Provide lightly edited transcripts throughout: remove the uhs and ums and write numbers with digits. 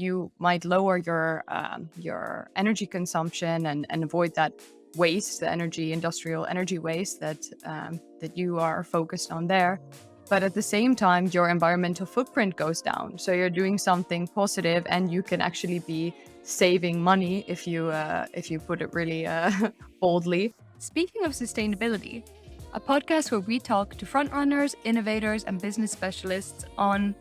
you might lower your energy consumption and avoid that waste, the industrial energy waste that you are focused on there. But at the same time, your environmental footprint goes down. So you're doing something positive, and you can actually be saving money if you put it really boldly. Speaking of sustainability, a podcast where we talk to frontrunners, innovators, and business specialists on,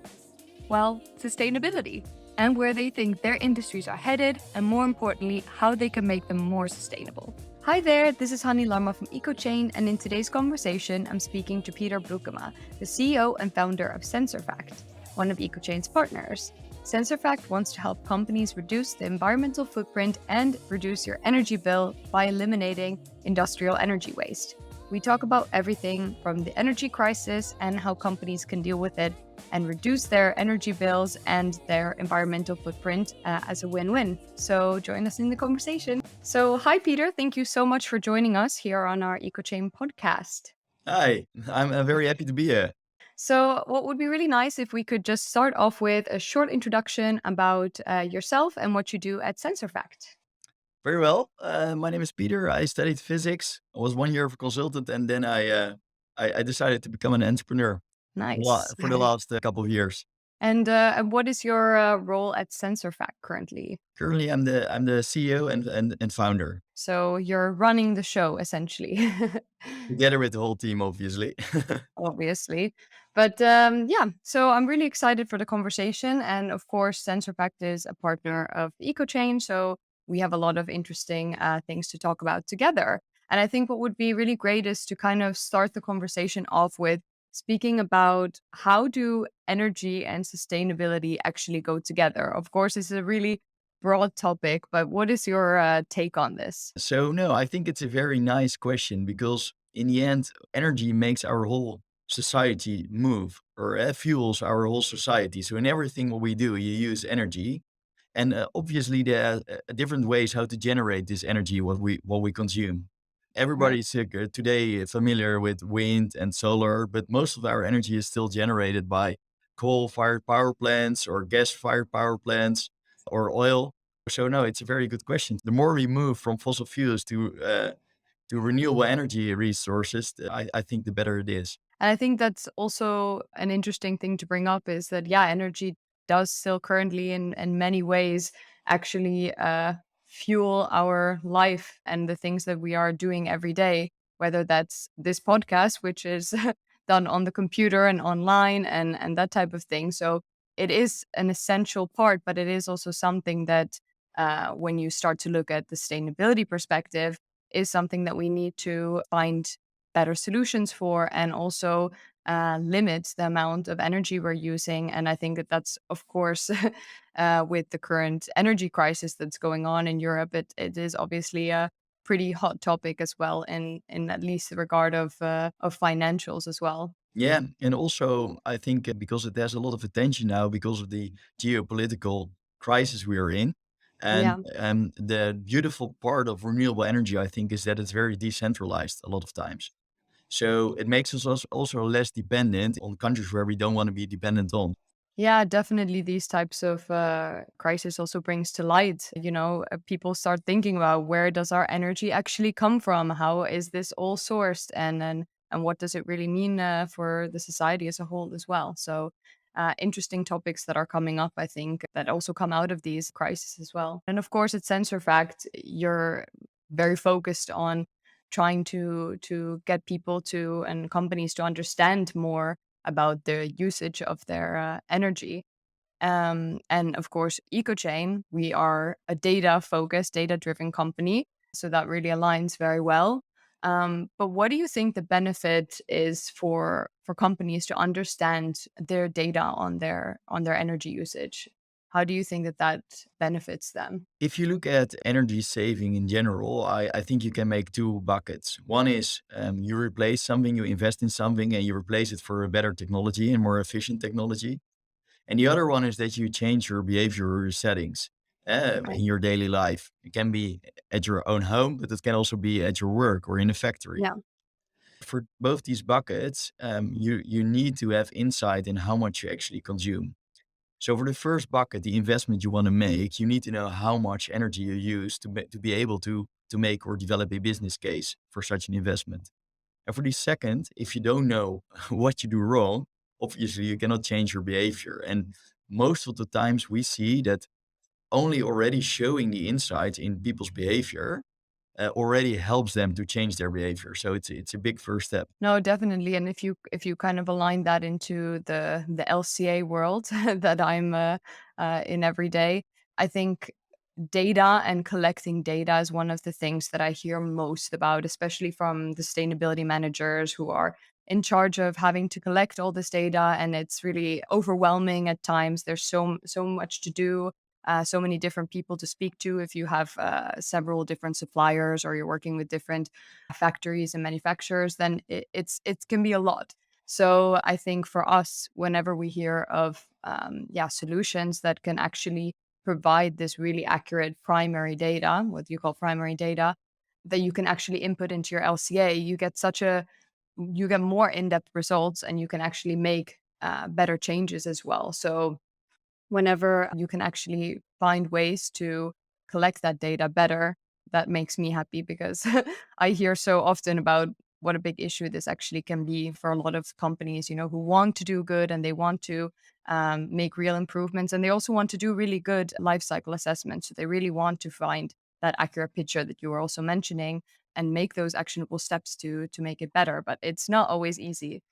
well, sustainability and where they think their industries are headed, and more importantly, how they can make them more sustainable. Hi there, this is Hani Larma from Ecochain, and in today's conversation, I'm speaking to Pieter Broekema, the CEO and founder of Sensorfact, one of Ecochain's partners. Sensorfact wants to help companies reduce the environmental footprint and reduce your energy bill by eliminating industrial energy waste. We talk about everything from the energy crisis and how companies can deal with it and reduce their energy bills and their environmental footprint as a win-win. So join us in the conversation. So hi, Pieter. Thank you so much for joining us here on our Ecochain podcast. Hi, I'm very happy to be here. So what would be really nice if we could just start off with a short introduction about yourself and what you do at Sensorfact. Very well. My name is Pieter. I studied physics. I was 1 year of a consultant, and then I decided to become an entrepreneur Nice. for the last couple of years. And what is your role at Sensorfact currently? Currently, I'm the CEO and founder, So you're running the show essentially, together with the whole team, obviously. obviously. But yeah, so I'm really excited for the conversation. And of course, Sensorfact is a partner of Ecochain. So we have a lot of interesting things to talk about together. And I think what would be really great is to kind of start the conversation off with speaking about how do energy and sustainability actually go together. Of course, this is a really broad topic, but what is your take on this? So no, I think it's a very nice question because in the end, energy makes our whole society move, or fuels our whole society. So in everything what we do, you use energy. And obviously, there are different ways how to generate this energy what we consume. Right. Everybody's today familiar with wind and solar, but most of our energy is still generated by coal-fired power plants or gas-fired power plants or oil. So no, it's a very good question. The more we move from fossil fuels to renewable energy resources, I think the better it is. And I think that's also an interesting thing to bring up is that, yeah, energy does still currently in many ways actually fuel our life and the things that we are doing every day, whether that's this podcast, which is done on the computer and online and that type of thing. So it is an essential part, but it is also something that when you start to look at the sustainability perspective, is something that we need to find better solutions for and also limit the amount of energy we're using. And I think that that's, of course, with the current energy crisis that's going on in Europe, it is obviously a pretty hot topic as well, in at least the regard of financials as well. Yeah, and also I think because there's a lot of attention now because of the geopolitical crisis we are in, and Yeah. the beautiful part of renewable energy, I think, is that it's very decentralized a lot of times. So it makes us also less dependent on countries where we don't want to be dependent on. Yeah, definitely. These types of crisis also brings to light, people start thinking about where does our energy actually come from? How is this all sourced? And what does it really mean for the society as a whole as well? So interesting topics that are coming up, I think, that also come out of these crises as well. And of course, at Sensorfact, you're very focused on trying to get people to and companies to understand more about the usage of their energy. And of course, Ecochain, we are a data focused, data driven company. So that really aligns very well. But what do you think the benefit is for companies to understand their data on their energy usage? How do you think that that benefits them? If you look at energy saving in general, I think you can make two buckets. One is you replace something, you invest in something, and you replace it for a better technology and more efficient technology. And the other one is that you change your behavior or your settings Right. in your daily life. It can be at your own home, but it can also be at your work or in a factory. Yeah. For both these buckets, you need to have insight in how much you actually consume. So for the first bucket, the investment you want to make, you need to know how much energy you use to be able to make or develop a business case for such an investment. And for the second, if you don't know what you do wrong, obviously you cannot change your behavior. And most of the times we see that only already showing the insight in people's behavior already helps them to change their behavior. So it's a big first step. No, definitely. And if you kind of align that into the LCA world that I'm in every day, I think data and collecting data is one of the things that I hear most about, especially from the sustainability managers who are in charge of having to collect all this data, and it's really overwhelming at times. There's so much to do, so many different people to speak to. If you have several different suppliers or you're working with different factories and manufacturers, then it can be a lot. So I think for us, whenever we hear of solutions that can actually provide this really accurate primary data, what you call primary data, that you can actually input into your LCA, you get more in-depth results and you can actually make better changes as well. So whenever you can actually find ways to collect that data better, that makes me happy because I hear so often about what a big issue this actually can be for a lot of companies, who want to do good and they want to make real improvements. And they also want to do really good life cycle assessments. So they really want to find that accurate picture that you were also mentioning and make those actionable steps to make it better. But it's not always easy.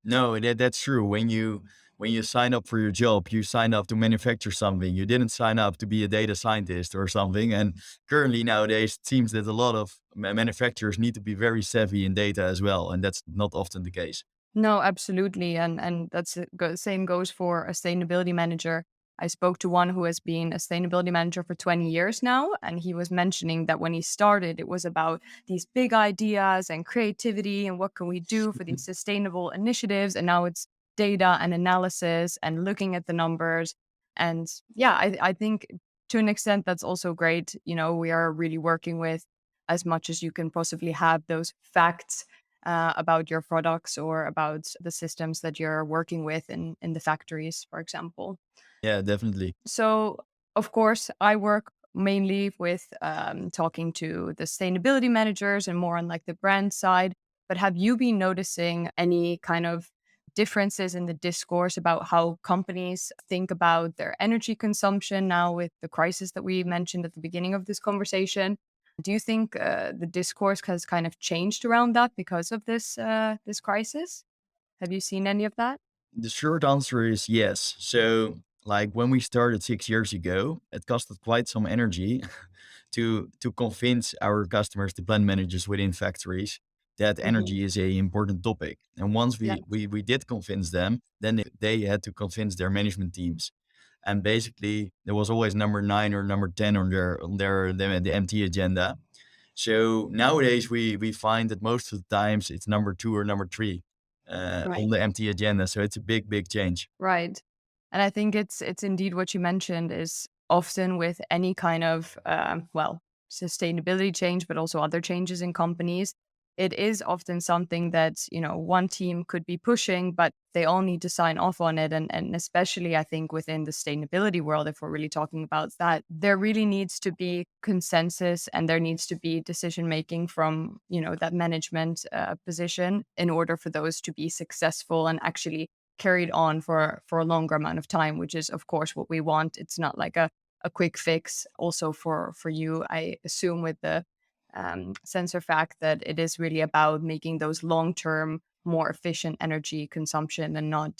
No, that's true. When you sign up for your job, you sign up to manufacture something. You didn't sign up to be a data scientist or something. And currently nowadays, it seems that a lot of manufacturers need to be very savvy in data as well, and that's not often the case. No, absolutely, and that's same goes for a sustainability manager. I spoke to one who has been a sustainability manager for 20 years now, and he was mentioning that when he started, it was about these big ideas and creativity and what can we do for these sustainable initiatives, and now it's data and analysis and looking at the numbers. And yeah, I think to an extent that's also great. We are really working with as much as you can possibly have those facts about your products or about the systems that you're working with in the factories, for example. Yeah, definitely. So, of course, I work mainly with talking to the sustainability managers and more on like the brand side. But have you been noticing any kind of differences in the discourse about how companies think about their energy consumption now with the crisis that we mentioned at the beginning of this conversation? Do you think the discourse has kind of changed around that because of this crisis? Have you seen any of that? The short answer is yes. So, like when we started 6 years ago, it costed quite some energy to convince our customers, the plant managers within factories, that Hmm. energy is a important topic. And once Yeah. we did convince them, then they had to convince their management teams. And basically, there was always number 9 or number 10 on the MT agenda. So nowadays we find that most of the times it's number 2 or number 3 Right. on the MT agenda. So it's a big change. Right. And I think it's indeed what you mentioned is often with any kind of sustainability change, but also other changes in companies. It is often something that one team could be pushing, but they all need to sign off on it. And especially, I think within the sustainability world, if we're really talking about that, there really needs to be consensus and there needs to be decision making from that management position in order for those to be successful and actually carried on for a longer amount of time, which is of course what we want. It's not like a quick fix. Also for you, I assume with the sensor fact that it is really about making those long term, more efficient energy consumption and not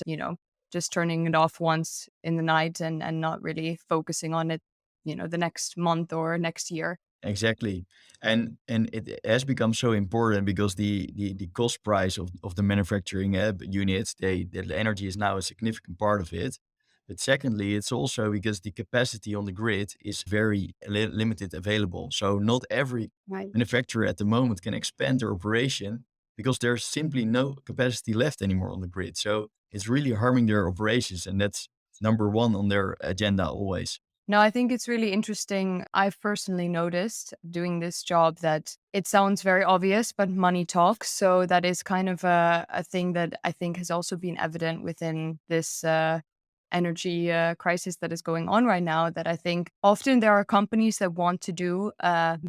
just turning it off once in the night and not really focusing on it the next month or next year. Exactly. And it has become so important because the cost price of the manufacturing units, the energy is now a significant part of it. But secondly, it's also because the capacity on the grid is very limited available. So not every Right. manufacturer at the moment can expand their operation because there's simply no capacity left anymore on the grid. So it's really harming their operations, and that's number one on their agenda always. No, I think it's really interesting. I've personally noticed doing this job that it sounds very obvious, but money talks. So that is kind of a thing that I think has also been evident within this. energy crisis that is going on right now, that I think often there are companies that want to do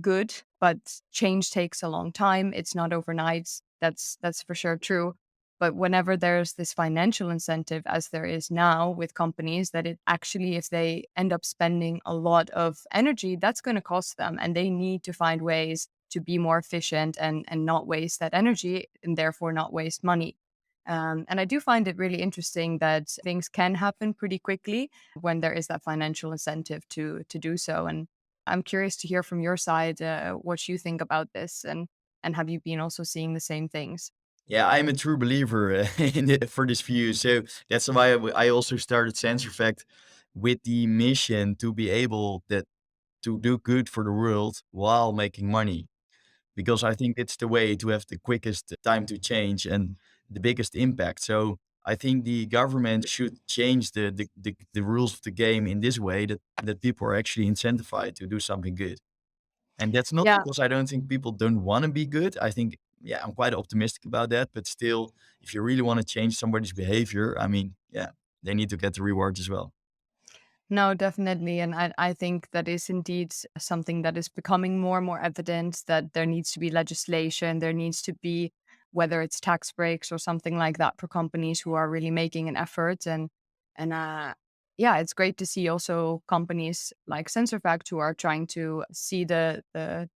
good, but change takes a long time. It's not overnight. That's for sure true. But whenever there's this financial incentive, as there is now with companies, that it actually, if they end up spending a lot of energy, that's going to cost them, and they need to find ways to be more efficient and not waste that energy, and therefore not waste money. And I do find it really interesting that things can happen pretty quickly when there is that financial incentive to do so. And I'm curious to hear from your side what you think about this, and have you been also seeing the same things? Yeah, I'm a true believer for this view. So that's why I also started Sensorfact with the mission to be able that to do good for the world while making money. Because I think it's the way to have the quickest time to change and the biggest impact. So I think the government should change the rules of the game in this way that people are actually incentivized to do something good. And that's not Yeah. because I don't think people don't want to be good. I think, yeah, I'm quite optimistic about that. But still, if you really want to change somebody's behavior, I mean, yeah, they need to get the rewards as well. No, definitely. And I think that is indeed something that is becoming more and more evident, that there needs to be legislation, there needs to be, whether it's tax breaks or something like that, for companies who are really making an effort. And yeah, it's great to see also companies like Sensorfact who are trying to see the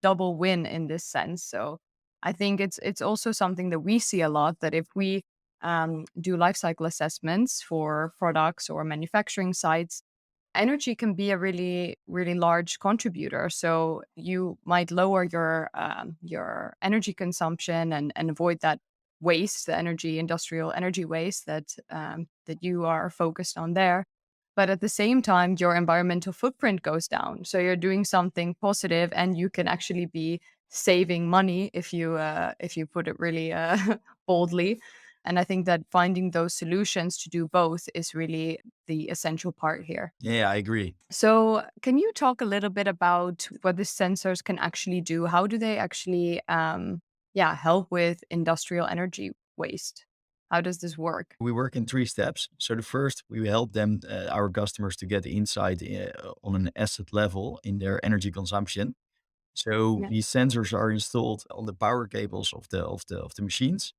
double win in this sense. So I think it's also something that we see a lot, that if we do life cycle assessments for products or manufacturing sites, energy can be a really, really large contributor. So you might lower your energy consumption and avoid that waste, the energy, industrial energy waste that you are focused on there. But at the same time, your environmental footprint goes down. So you're doing something positive, and you can actually be saving money if you put it really boldly. And I think that finding those solutions to do both is really the essential part here. Yeah, I agree. So, can you talk a little bit about what the sensors can actually do? How do they actually, yeah, help with industrial energy waste? How does this work? We work in three steps. So the first, we help them, our customers, to get insight on an asset level in their energy consumption. So Yeah. these sensors are installed on the power cables of the machines.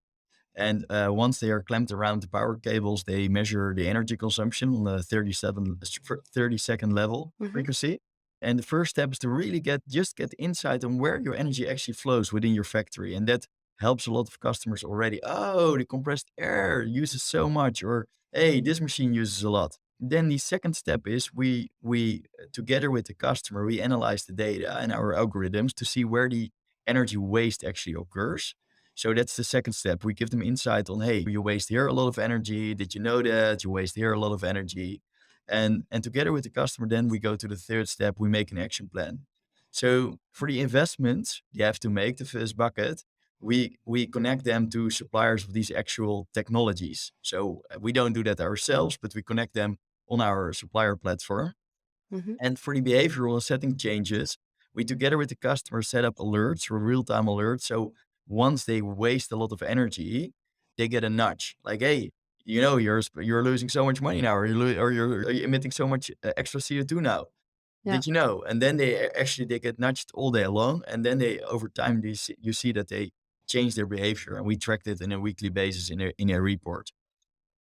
And once they are clamped around the power cables, they measure the energy consumption on the 30-second level Hmm. frequency. And the first step is to really get insight on where your energy actually flows within your factory. And that helps a lot of customers already. Oh, the compressed air uses so much, or hey, this machine uses a lot. Then the second step is we together with the customer, we analyze the data and our algorithms to see where the energy waste actually occurs. So that's the second step. We give them insight on, hey, you waste here a lot of energy. Did you know that? You waste here a lot of energy. And together with the customer, then we go to the third step. We make an action plan. So for the investments you have to make, the first bucket, we connect them to suppliers of these actual technologies. So we don't do that ourselves, but we connect them on our supplier platform. Hmm. And for the behavioral and setting changes, we together with the customer set up alerts or real-time alerts. So once they waste a lot of energy, they get a nudge like, "Hey, you know, you're losing so much money now, or you're emitting so much extra CO2 now. Yeah. Did you know?" And then they get nudged all day long, and then they over time you see that they change their behavior, and we tracked it in a weekly basis in a report.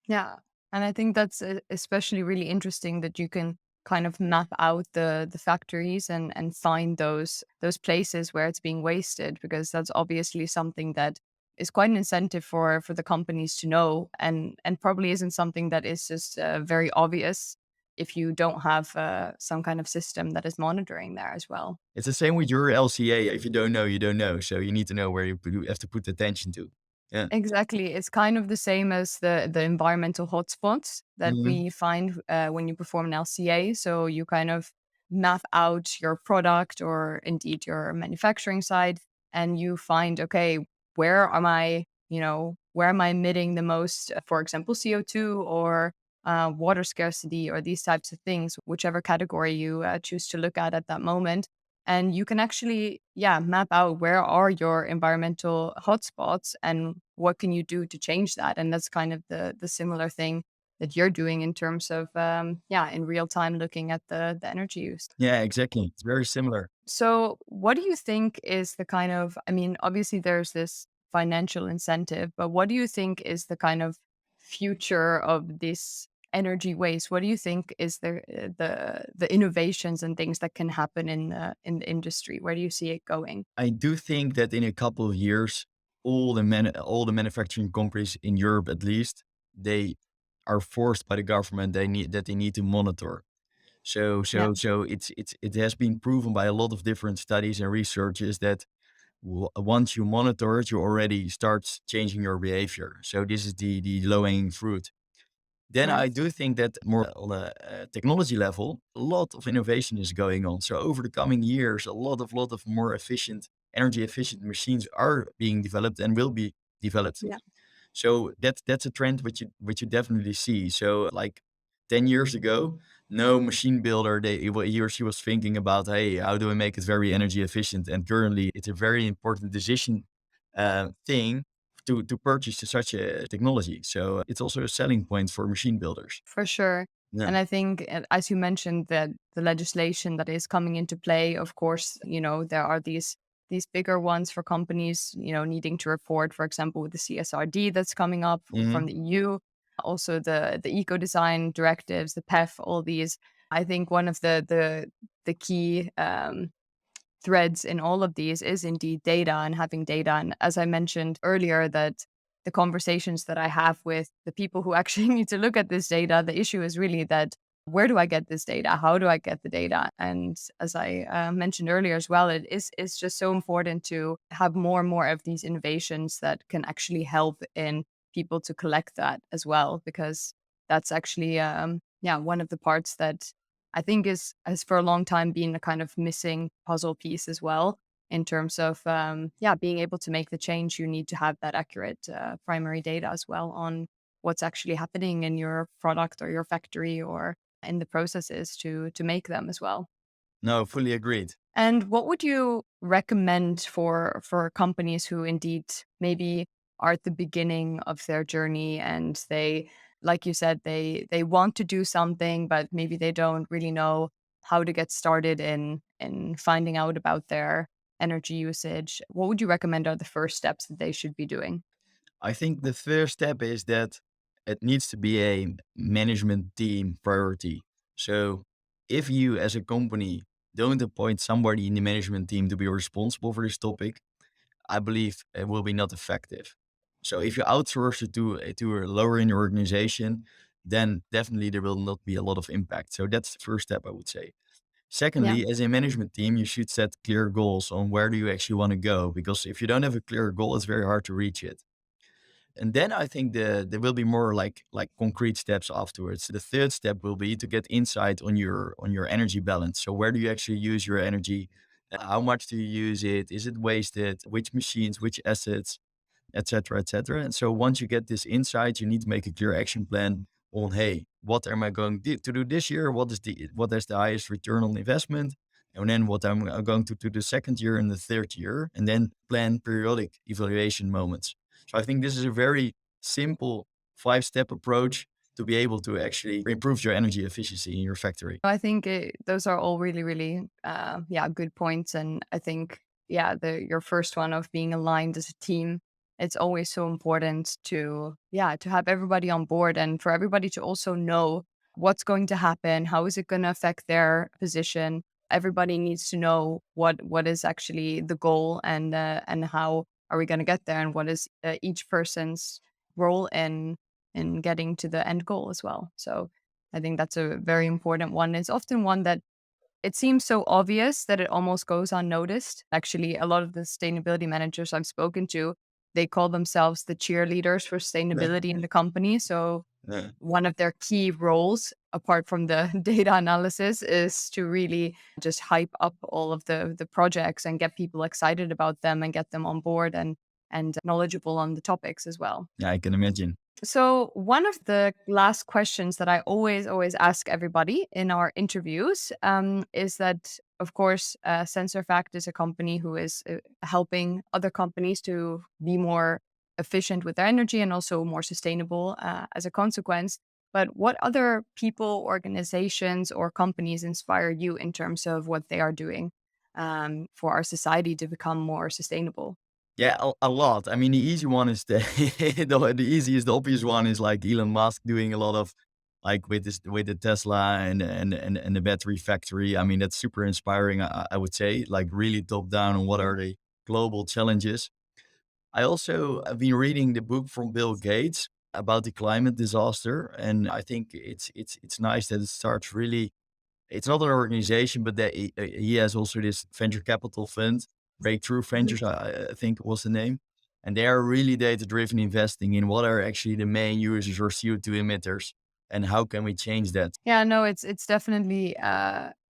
Yeah. And I think that's especially really interesting that you can kind of map out the factories and find those places where it's being wasted, because that's obviously something that is quite an incentive for the companies to know, and probably isn't something that is just very obvious if you don't have some kind of system that is monitoring there as well. It's the same with your LCA. If you don't know, you don't know. So you need to know where you have to put attention to. Yeah. Exactly. It's kind of the same as the environmental hotspots that Mhm. we find when you perform an LCA. So you kind of map out your product, or indeed your manufacturing side, and you find, okay, where am I, where am I emitting the most, for example, CO2 or water scarcity, or these types of things, whichever category you choose to look at that moment. And you can actually, yeah, map out where are your environmental hotspots and what can you do to change that. And that's kind of the similar thing that you're doing in terms of in real time looking at the energy use. Yeah, exactly. It's very similar. So, what do you think is the kind of, I mean, obviously there's this financial incentive, but what do you think is the kind of future of this energy waste? What do you think is the innovations and things that can happen in the industry? Where do you see it going? I do think that in a couple of years, all the manufacturing companies in Europe, at least, they are forced by the government. They need to monitor. Yeah, So it has been proven by a lot of different studies and researches that once you monitor it, you already start changing your behavior. So this is the low hanging fruit. Then I nice. do think that more on a technology level, a lot of innovation is going on. So over the coming years, lot of more efficient, energy efficient machines are being developed and will be developed. Yeah, So that's a trend which you definitely see. So like 10 years ago, no machine builder he or she was thinking about, hey, how do I make it very energy efficient? And currently, it's a very important decision thing to purchase such a technology. So it's also a selling point for machine builders. for sure. Yeah. And I think, as you mentioned, that the legislation that is coming into play, of course, there are these bigger ones for companies, needing to report, for example, with the CSRD that's coming up from Hmm. the EU, also the eco design directives, the PEF, all these. I think one of the key threads in all of these is indeed data and having data. And as I mentioned earlier, that the conversations that I have with the people who actually need to look at this data, the issue is really that where do I get this data? How do I get the data? And as I mentioned earlier as well, it's just so important to have more and more of these innovations that can actually help in people to collect that as well, because that's actually one of the parts that I think is has for a long time been a kind of missing puzzle piece as well in terms of being able to make the change. You need to have that accurate primary data as well on what's actually happening in your product or your factory or in the processes to make them as well. No, fully agreed. And what would you recommend for companies who indeed maybe are at the beginning of their journey and they, like you said, they want to do something, but maybe they don't really know how to get started in finding out about their energy usage. What would you recommend are the first steps that they should be doing? I think the first step is that it needs to be a management team priority. So if you as a company don't appoint somebody in the management team to be responsible for this topic, I believe it will be not effective. So if you outsource it to a lower in your organization, then definitely there will not be a lot of impact. So that's the first step I would say. Yeah. Secondly, as a management team, you should set clear goals on where do you actually want to go, because if you don't have a clear goal, it's very hard to reach it. And then I think there will be more like concrete steps afterwards. The third step will be to get insight on your energy balance. So where do you actually use your energy? How much do you use it? Is it wasted? Which machines, which assets, et cetera, et cetera. And so once you get this insight, you need to make a clear action plan on, hey, what am I going to do this year? What is the highest return on investment? And then what I'm going to do the second year and the third year, and then plan periodic evaluation moments. So I think this is a very simple 5-step approach to be able to actually improve your energy efficiency in your factory. I think those are all really, really, good points. And I think, your first one of being aligned as a team, it's always so important to have everybody on board and for everybody to also know what's going to happen, how is it going to affect their position. Everybody needs to know what is actually the goal and how are we going to get there and what is each person's role in getting to the end goal as well. So I think that's a very important one. It's often one that it seems so obvious that it almost goes unnoticed. Actually, a lot of the sustainability managers I've spoken to, they call themselves the cheerleaders for sustainability in the company. So Yeah. one of their key roles, apart from the data analysis, is to really just hype up all of the projects and get people excited about them and get them on board and knowledgeable on the topics as well. Yeah, I can imagine. So, one of the last questions that I always ask everybody in our interviews is that, of course, Sensorfact is a company who is helping other companies to be more efficient with their energy and also more sustainable as a consequence. But what other people, organizations, or companies inspire you in terms of what they are doing for our society to become more sustainable? Yeah, a lot. I mean, the easy one is the easiest, the obvious one is like Elon Musk doing a lot of like with the Tesla and the battery factory. I mean, that's super inspiring. I would say like really top down on what are the global challenges. I also have been reading the book from Bill Gates about the climate disaster, and I think it's nice that it starts really. It's not an organization, but that he has also this venture capital fund, Breakthrough Mhm. Ventures, I think was the name, and they are really data driven investing in what are actually the main users or CO2 emitters, and how can we change that. Yeah, no, it's definitely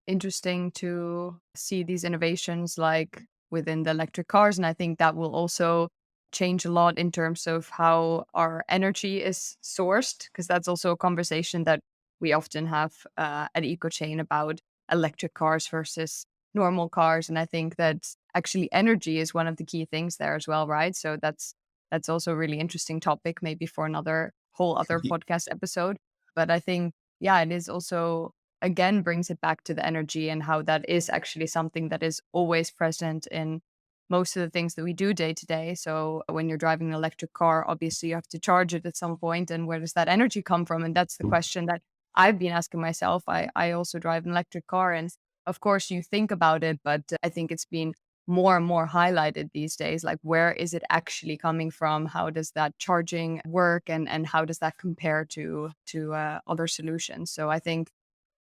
interesting to see these innovations like within the electric cars, and I think that will also change a lot in terms of how our energy is sourced, because that's also a conversation that we often have at Ecochain about electric cars versus normal cars, and I think that actually energy is one of the key things there as well, right? So that's also a really interesting topic, maybe for another whole other podcast episode. But I think yeah, it is also again brings it back to the energy and how that is actually something that is always present in most of the things that we do day to day. So when you're driving an electric car, obviously you have to charge it at some point, and where does that energy come from? And that's the question that I've been asking myself. I also drive an electric car, and of course you think about it, but I think it's been more and more highlighted these days, like where is it actually coming from, how does that charging work, and how does that compare to other solutions. So I think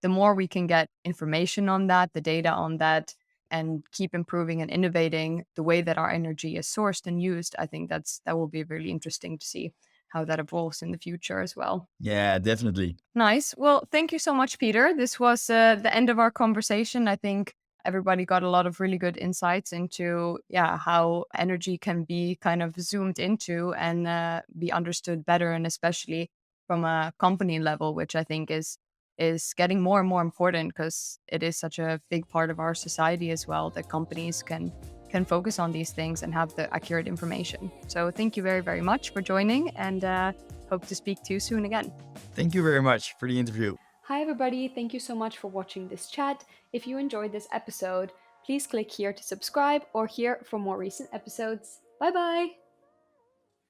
the more we can get information on that, the data on that, and keep improving and innovating the way that our energy is sourced and used, I think that will be really interesting to see how that evolves in the future as well. Yeah, definitely. Nice. Well, thank you so much, Peter. This was the end of our conversation. I think everybody got a lot of really good insights into, yeah, how energy can be kind of zoomed into and be understood better, and especially from a company level, which I think is getting more and more important because it is such a big part of our society as well that companies can focus on these things and have the accurate information. So thank you very, very much for joining, and hope to speak to you soon again. Thank you very much for the interview. Hi, everybody. Thank you so much for watching this chat. If you enjoyed this episode, please click here to subscribe or here for more recent episodes. Bye bye.